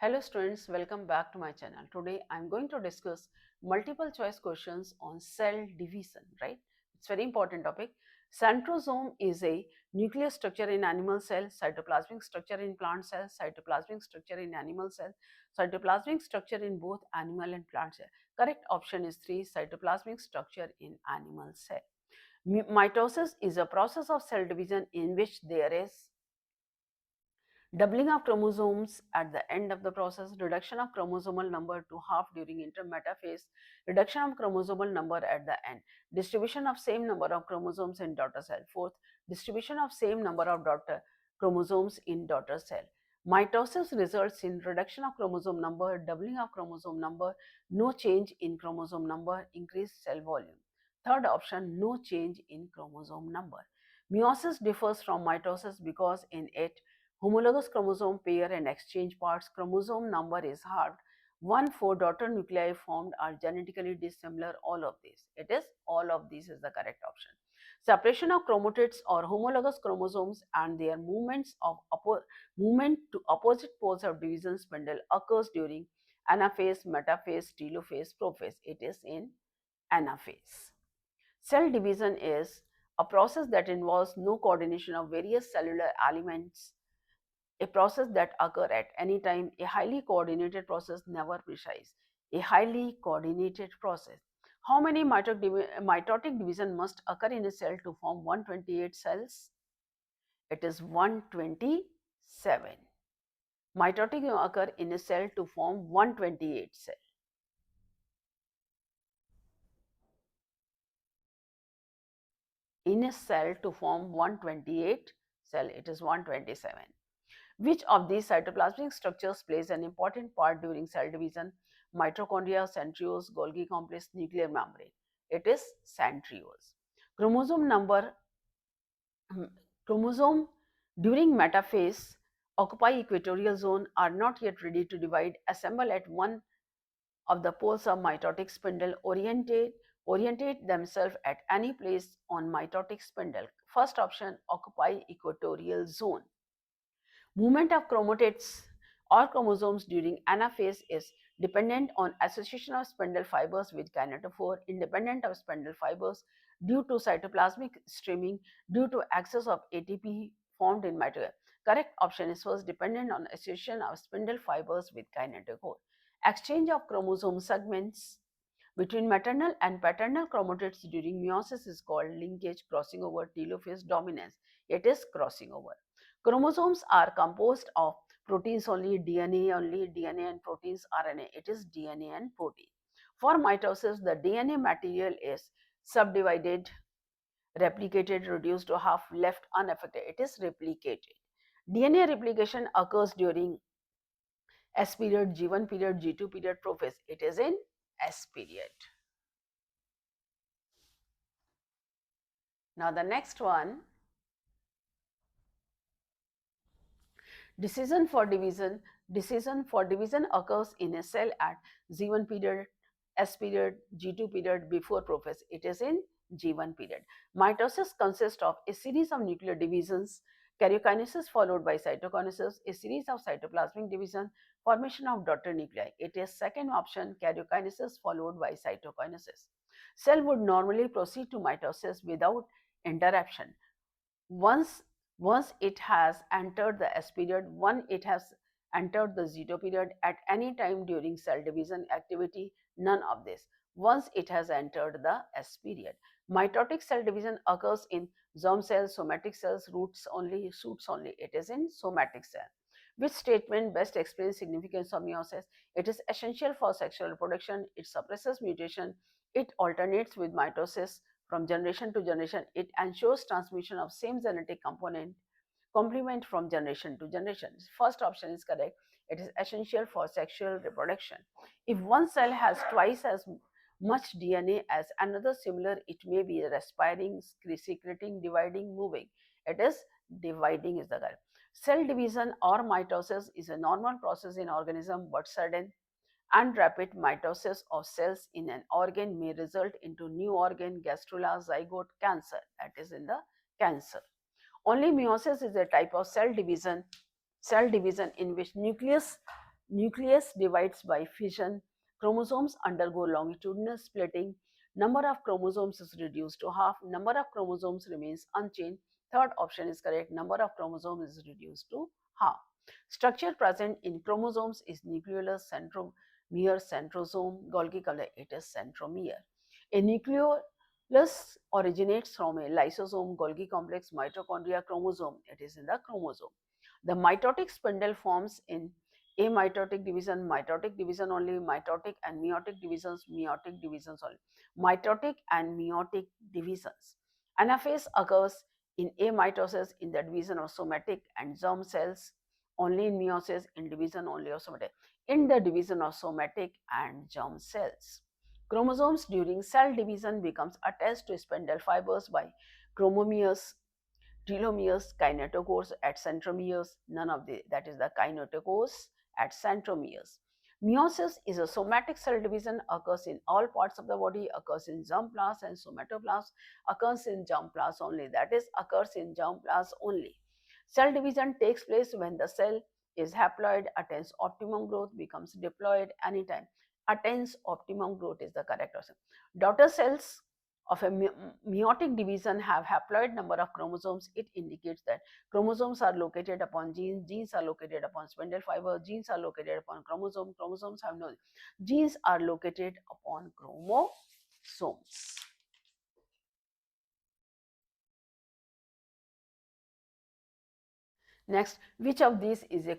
Hello students, welcome back to my channel. Today I am going to discuss multiple choice questions on cell division, right? It's very important topic. Centrosome is a nuclear structure in animal cells, cytoplasmic structure in plant cells, cytoplasmic structure in animal cells, cytoplasmic structure in both animal and plant cell. Correct option is 3, cytoplasmic structure in animal cell. Mitosis is a process of cell division in which there is doubling of chromosomes at the end of the process, reduction of chromosomal number to half during intermetaphase, reduction of chromosomal number at the end, distribution of same number of chromosomes in daughter cell. Fourth, distribution of same number of daughter chromosomes in daughter cell. Mitosis results in reduction of chromosome number, doubling of chromosome number, no change in chromosome number, increased cell volume. Third option, no change in chromosome number. Meiosis differs from mitosis because in it, homologous chromosome pair and exchange parts, chromosome number is halved. 1-4 daughter nuclei formed are genetically dissimilar. All of these. It is all of these is the correct option. Separation of chromatids or homologous chromosomes and their movement to opposite poles of division spindle occurs during anaphase, metaphase, telophase, prophase. It is in anaphase. Cell division is a process that involves no coordination of various cellular elements, a process that occur at any time, a highly coordinated process, never precise, a highly coordinated process. How many mitotic division must occur in a cell to form 128 cells? It is 127. Mitotic occur in a cell to form 128 cells. In a cell to form 128 cell, it is 127. Which of these cytoplasmic structures plays an important part during cell division? Mitochondria, centrioles, Golgi complex, nuclear membrane. It is centrioles. Chromosome number, chromosome during metaphase occupy equatorial zone, are not yet ready to divide, assemble at one of the poles of mitotic spindle, orientate themselves at any place on mitotic spindle. First option, occupy equatorial zone. Movement of chromatids or chromosomes during anaphase is dependent on association of spindle fibers with kinetophore, independent of spindle fibers due to cytoplasmic streaming, due to excess of ATP formed in mitochondria. Correct option is first, dependent on association of spindle fibers with kinetophore. Exchange of chromosome segments between maternal and paternal chromatids during meiosis is called linkage, crossing over, telophase, dominance. It is crossing over. Chromosomes are composed of proteins only, DNA and proteins, RNA. It is DNA and protein. For mitosis, the DNA material is subdivided, replicated, reduced to half, left unaffected. It is replicated. DNA replication occurs during S period, G1 period, G2 period, prophase. It is in S period. Now the next one, decision for division. Decision for division occurs in a cell at G1 period, S period, G2 period before prophase. It is in G1 period. Mitosis consists of a series of nuclear divisions, karyokinesis followed by cytokinesis, a series of cytoplasmic division, formation of daughter nuclei. It is second option, karyokinesis followed by cytokinesis. Cell would normally proceed to mitosis without interruption. Once it has entered the S period, once it has entered the Z2 period at any time during cell division activity, none of this. Once it has entered the S period. Mitotic cell division occurs in germ cells, somatic cells, roots only, shoots only. It is in somatic cell. Which statement best explains significance of meiosis? It is essential for sexual reproduction. It suppresses mutation. It alternates with mitosis from generation to generation. It ensures transmission of same genetic complement from generation to generation. First option is correct. It is essential for sexual reproduction. If one cell has twice as much DNA as another similar, it may be respiring, secreting, dividing, moving. It is dividing is the correct. Cell division or mitosis is a normal process in organism, but sudden and rapid mitosis of cells in an organ may result into new organ, gastrula, zygote, cancer. That is in the cancer. Only meiosis is a type of cell division in which nucleus Nucleus divides by fission. Chromosomes undergo longitudinal splitting. Number of chromosomes is reduced to half. Number of chromosomes remains unchanged. Third option is correct. Number of chromosomes is reduced to half. Structure present in chromosomes is nucleus, centromere, centrosome. Golgi color, it is centromere. A nucleus originates from a lysosome, Golgi complex, mitochondria, chromosome. It is in the chromosome. The mitotic spindle forms in mitotic division only, mitotic and meiotic divisions only. Mitotic and meiotic divisions. Anaphase occurs in amitosis in the division of somatic and germ cells, only in meiosis in division only of somatic, in the division of somatic and germ cells. Chromosomes during cell division becomes attached to spindle fibers by chromomeres, telomeres, kinetochores at centromeres, none of that is the kinetochores at centromeres. Meiosis is a somatic cell division, occurs in all parts of the body, occurs in germ plasm and somatoplasm, occurs in germ plasm only, that is occurs in germ plasm only. Cell division takes place when the cell is haploid, attains optimum growth, becomes diploid anytime. Attains optimum growth is the correct answer. Daughter cells of a meiotic division have haploid number of chromosomes. It indicates that chromosomes are located upon genes, genes are located upon spindle fiber, genes are located upon chromosome, chromosomes have no, genes are located upon chromosomes. Next, which of these is a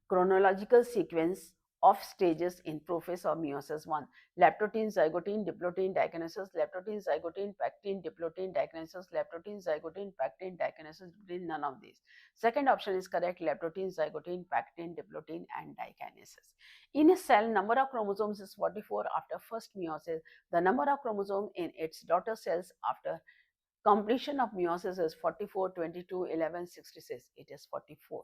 chronological sequence of stages in prophase or meiosis? 1. Leptotin, zygotin, diplotin, dikinesis, leptotin, zygotin, pectin, diplotin, dikinesis, leptotin, zygotin, pectin, dikinesis, none of these. Second option is correct, leptotin, zygotin, pectin, diplotin, and dikinesis. In a cell, number of chromosomes is 44 after first meiosis. The number of chromosomes in its daughter cells after completion of meiosis is 44, 22, 11, 66. It is 44.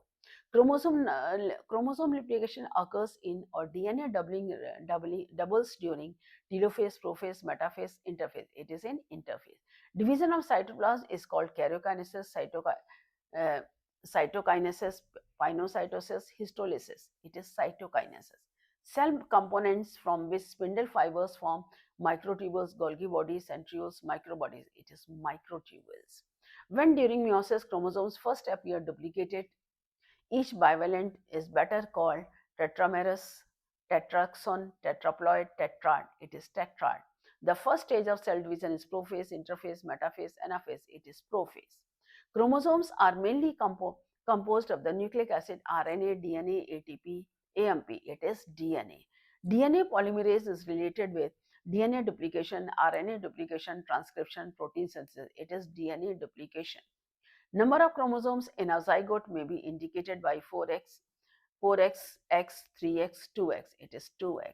Chromosome replication occurs in or DNA doubles during telophase, prophase, metaphase, interphase. It is in interphase. Division of cytoplasm is called karyokinesis, uh, cytokinesis, pinocytosis, histolysis. It is cytokinesis. Cell components from which spindle fibers form microtubules, Golgi bodies, centrioles, microbodies. It is microtubules. When during meiosis chromosomes first appear duplicated, each bivalent is better called tetramerous, tetraxon, tetraploid, tetrad. It is tetrad. The first stage of cell division is prophase, interphase, metaphase, anaphase. It is prophase. Chromosomes are mainly composed of the nucleic acid RNA, DNA, ATP, AMP. It is DNA. DNA polymerase is related with DNA duplication, RNA duplication, transcription, protein synthesis. It is DNA duplication. Number of chromosomes in a zygote may be indicated by 4x, 4x, x, 3x, 2x. It is 2x.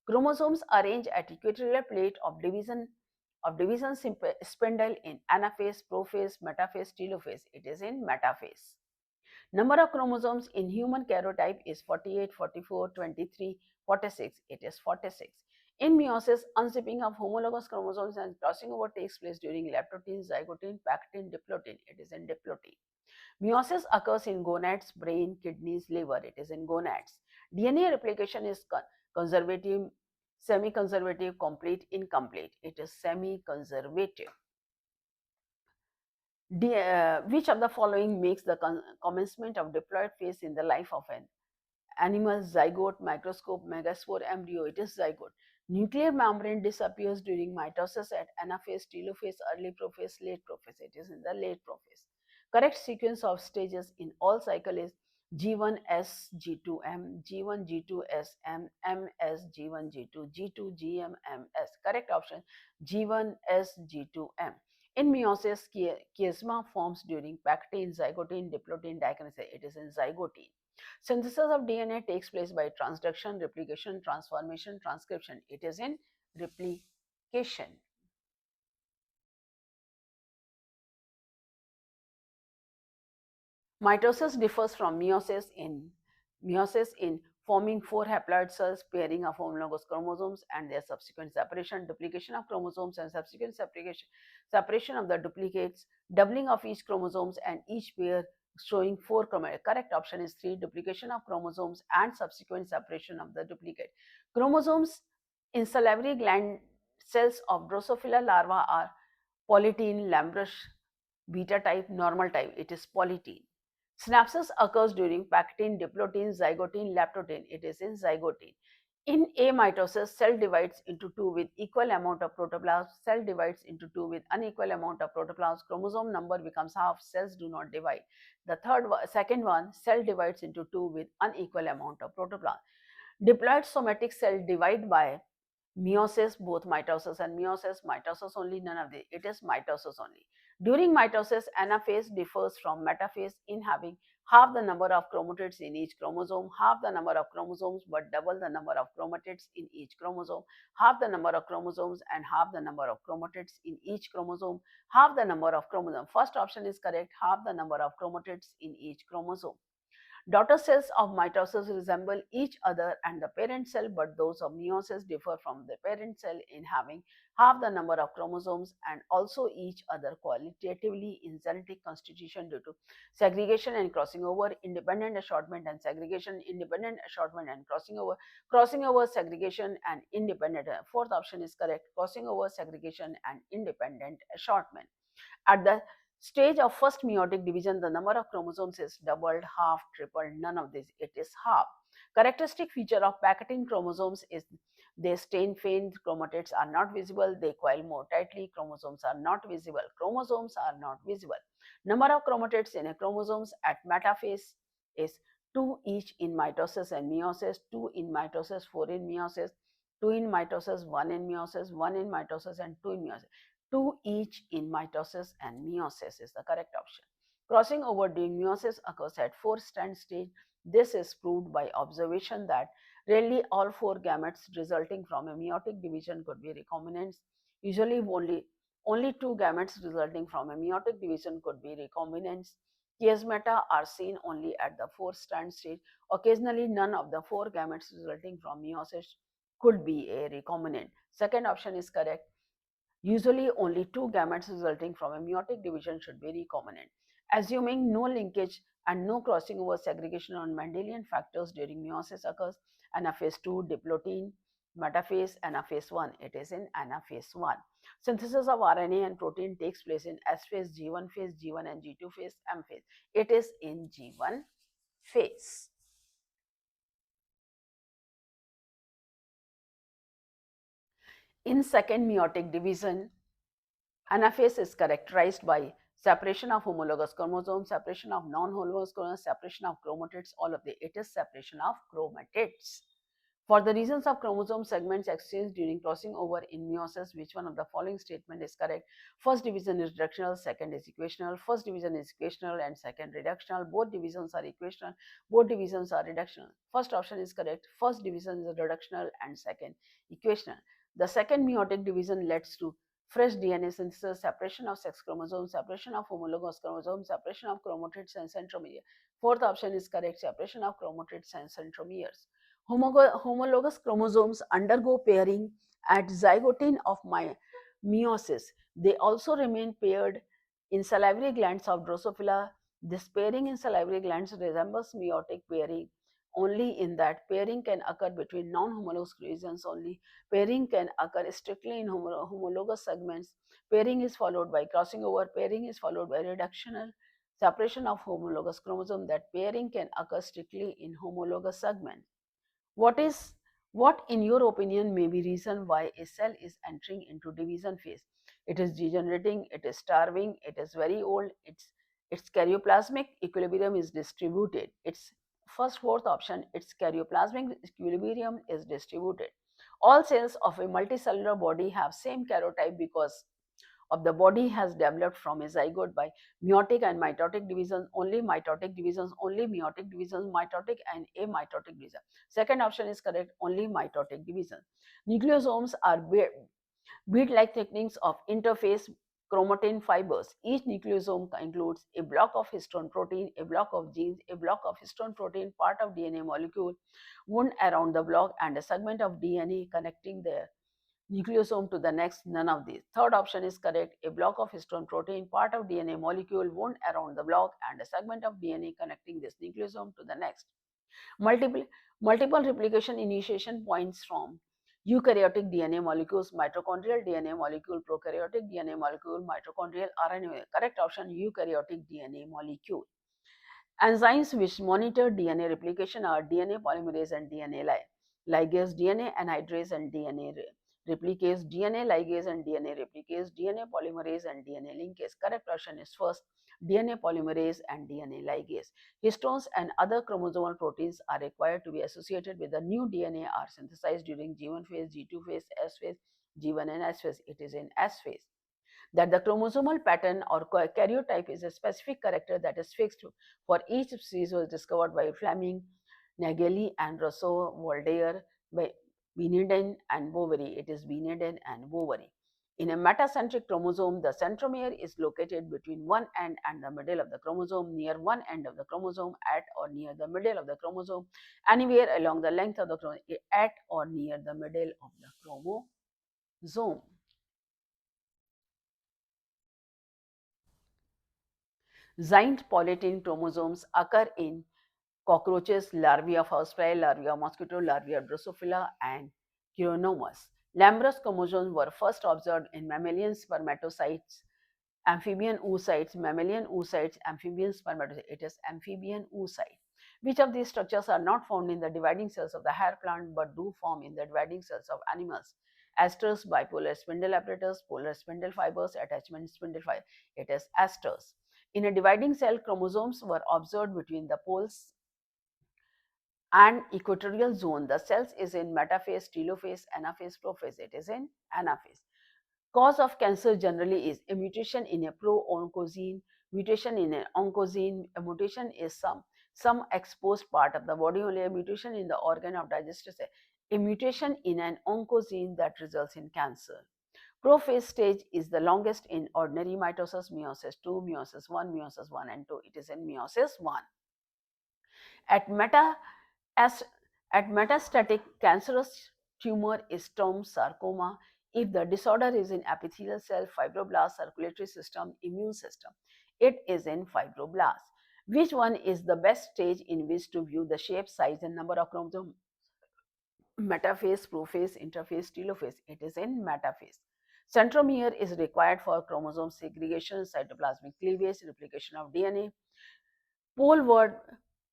Chromosomes arrange at equatorial plate of division spindle in anaphase, prophase, metaphase, telophase. It is in metaphase. Number of chromosomes in human karyotype is 48, 44, 23, 46. It is 46. In meiosis, unzipping of homologous chromosomes and crossing over takes place during leptotin, zygotin, pectin, diplotin. It is in diplotin. Meiosis occurs in gonads, brain, kidneys, liver. It is in gonads. DNA replication is conservative, semi-conservative, complete, incomplete. It is semi-conservative. Which of the following makes the commencement of diploid phase in the life of an animal? Zygote, microscope, megaspore, embryo? It is zygote. Nuclear membrane disappears during mitosis at anaphase, telophase, early prophase, late prophase. It is in the late prophase. Correct sequence of stages in all cycle is G1S, G2M, G1, G2S, MS, G1, G2, G2, GM, MS. Correct option G1S, G2M. In meiosis, chiasma forms during pectin, zygotin, diplotin, dikinesis. It is in zygotin. Synthesis of DNA takes place by transduction, replication, transformation, transcription. It is in replication. Mitosis differs from meiosis in forming four haploid cells, pairing of homologous chromosomes and their subsequent separation, duplication of chromosomes and subsequent separation of the duplicates, doubling of each chromosomes and each pair showing four chromosomes. Correct option is 3, duplication of chromosomes and subsequent separation of the duplicate. Chromosomes in salivary gland cells of Drosophila larva are polytene, Lambrusche, beta type, normal type. It is polytene. Synapsis occurs during pactine, diplotin, zygotine, leptotin. It is in zygotine. In A mitosis, cell divides into two with equal amount of protoplasm. Cell divides into two with unequal amount of protoplasm. Chromosome number becomes half. Cells do not divide. The second one, cell divides into two with unequal amount of protoplasm. Diploid somatic cell divide by meiosis, both mitosis and mitosis only, none of the, it is mitosis only. During mitosis, anaphase differs from metaphase in having half the number of chromatids in each chromosome, half the number of chromosomes but double the number of chromatids in each chromosome, half the number of chromosomes and half the number of chromatids in each chromosome, half the number of chromosomes. First option is correct, half the number of chromatids in each chromosome. Daughter cells of mitosis resemble each other and the parent cell, but those of meiosis differ from the parent cell in having half the number of chromosomes and also each other qualitatively in genetic constitution due to segregation and crossing over, independent assortment and segregation, independent assortment and crossing over, segregation and independent. Fourth option is correct, crossing over, segregation and independent assortment. At the stage of first meiotic division, the number of chromosomes is doubled, half, tripled, none of this, it is half. Characteristic feature of packeting chromosomes is they stain faint, chromatids are not visible, they coil more tightly, chromosomes are not visible. Chromosomes are not visible. Number of chromatids in a chromosomes at metaphase is 2 each in mitosis and meiosis, 2 in mitosis, 4 in meiosis, 2 in mitosis, 1 in meiosis, 1 in mitosis and 2 in meiosis. 2 each in mitosis and meiosis is the correct option. Crossing over during meiosis occurs at 4-strand stage. This is proved by observation that rarely all 4 gametes resulting from a meiotic division could be recombinants. Usually only 2 gametes resulting from a meiotic division could be recombinants. Chiasmata are seen only at the 4-strand stage. Occasionally, none of the 4 gametes resulting from meiosis could be a recombinant. Second option is correct. Usually, only 2 gametes resulting from a meiotic division should be recombinant. Assuming no linkage and no crossing over, segregation on Mendelian factors during meiosis occurs. Anaphase 2, diplotin, metaphase, anaphase 1. It is in anaphase 1. Synthesis of RNA and protein takes place in S phase, G1 phase, G1 and G2 phase, M phase. It is in G1 phase. In second meiotic division, anaphase is characterized by separation of homologous chromosomes, separation of non-homologous chromosomes, separation of chromatids, all of the, it is separation of chromatids. For the reasons of chromosome segments exchanged during crossing over in meiosis, which one of the following statement is correct? First division is reductional, second is equational. First division is equational and second reductional. Both divisions are equational, both divisions are reductional. First option is correct. First division is reductional and second equational. The second meiotic division leads to fresh DNA synthesis, separation of sex chromosomes, separation of homologous chromosomes, separation of chromatids and centromeres. Fourth option is correct, separation of chromatids and centromeres. Homologous chromosomes undergo pairing at zygote of meiosis. They also remain paired in salivary glands of Drosophila. This pairing in salivary glands resembles meiotic pairing only in that pairing can occur between non-homologous regions only. Pairing can occur strictly in homologous segments. Pairing is followed by crossing over. Pairing is followed by reductional separation of homologous chromosome. That pairing can occur strictly in homologous segments. What in your opinion may be reason why a cell is entering into division phase? It is degenerating, it is starving, it is very old, its karyoplasmic equilibrium is distributed. Its first fourth option, its karyoplasmic equilibrium is distributed. All cells of a multicellular body have same karyotype because of the body has developed from a zygote by meiotic and mitotic divisions, only mitotic divisions, only meiotic divisions, mitotic and amitotic division. Second option is correct, only mitotic division. Nucleosomes are bead-like thicknings of interface chromatin fibers. Each nucleosome includes a block of histone protein, a block of genes, a block of histone protein, part of DNA molecule wound around the block, and a segment of DNA connecting there nucleosome to the next, none of these. Third option is correct. A block of histone protein, part of DNA molecule, wound around the block, and a segment of DNA connecting this nucleosome to the next. Multiple, multiple replication initiation points from eukaryotic DNA molecules, mitochondrial DNA molecule, prokaryotic DNA molecule, mitochondrial RNA. Correct option, eukaryotic DNA molecule. Enzymes which monitor DNA replication are DNA polymerase and DNA ligase, DNA anhydrase and DNA replicase, DNA ligase and DNA replicase, DNA polymerase and DNA linkase. Correct option is first, DNA polymerase and DNA ligase. Histones and other chromosomal proteins are required to be associated with the new DNA are synthesized during G1 phase, G2 phase, S phase, G1 and S phase. It is in S phase. That the chromosomal pattern or karyotype is a specific character that is fixed for each species was discovered by Fleming, Nageli and Rousseau, Voltaire, by Beneden and Bovary. It is Beneden and Bovary. In a metacentric chromosome, the centromere is located between one end and the middle of the chromosome, near one end of the chromosome, at or near the middle of the chromosome, anywhere along the length of the chromosome, at or near the middle of the chromosome. Giant polytene chromosomes occur in cockroaches, larvae of housefly, larvae of mosquito, larvae of Drosophila, and Chironomus. Lambrous chromosomes were first observed in mammalian spermatocytes, amphibian oocytes, mammalian oocytes, amphibian spermatocytes. It is amphibian oocyte. Which of these structures are not found in the dividing cells of the hair plant but do form in the dividing cells of animals? Asters, bipolar spindle apparatus, polar spindle fibers, attachment spindle fiber. It is asters. In a dividing cell, chromosomes were observed between the poles and equatorial zone. The cells is in metaphase, telophase, anaphase, prophase. It is in anaphase. Cause of cancer generally is a mutation in a pro-oncogene, mutation in an oncogene. A mutation is some exposed part of the body, only a mutation in the organ of digestive system. A mutation in an oncogene that results in cancer. Prophase stage is the longest in ordinary mitosis, meiosis 2, meiosis 1, meiosis 1 and 2. It is in meiosis 1. At as at metastatic cancerous tumor is termed sarcoma if the disorder is in epithelial cell, fibroblast, circulatory system, immune system. It is in fibroblast. Which one is the best stage in which to view the shape, size, and number of chromosomes? Metaphase, prophase, interphase, telophase. It is in metaphase. Centromere is required for chromosome segregation, cytoplasmic cleavage, replication of DNA, poleward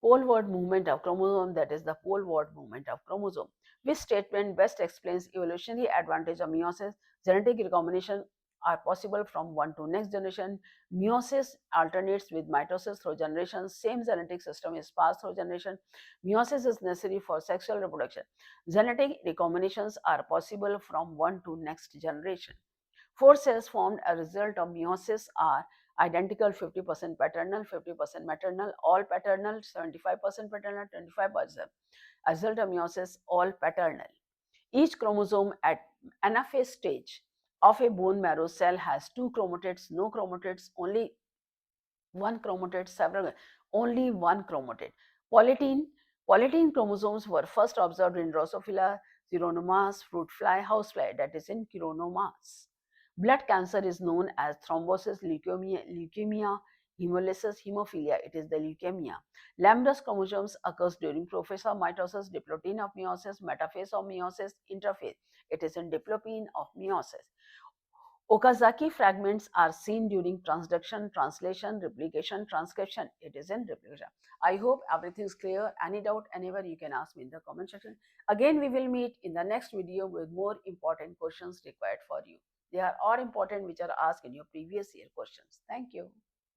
poleward movement of chromosome, that is the poleward movement of chromosome. Which statement best explains evolutionary advantage of meiosis? Genetic recombination are possible from one to next generation. Meiosis alternates with mitosis through generation. Same genetic system is passed through generation. Meiosis is necessary for sexual reproduction. Genetic recombinations are possible from one to next generation. Four cells formed as a result of meiosis are identical: 50% paternal, 50% maternal, all paternal, 75% paternal, 25% as a result of meiosis, all paternal. Each chromosome at anaphase stage of a bone marrow cell has two chromatids, no chromatids, only one chromatid, several, only one chromatid. Polytene, polytene chromosomes were first observed in Drosophila, Chironomus, fruit fly, housefly, that is in Chironomus. Blood cancer is known as thrombosis, leukemia, hemolysis, hemophilia. It is the leukemia. Lambrous chromosomes occurs during prophase of mitosis, diplotin of meiosis, metaphase of meiosis, interphase. It is in diplopene of meiosis. Okazaki fragments are seen during transduction, translation, replication, transcription. It is in replication. I hope everything is clear. Any doubt, anywhere, you can ask me in the comment section. Again, we will meet in the next video with more important questions required for you. They are all important which are asked in your previous year questions. Thank you.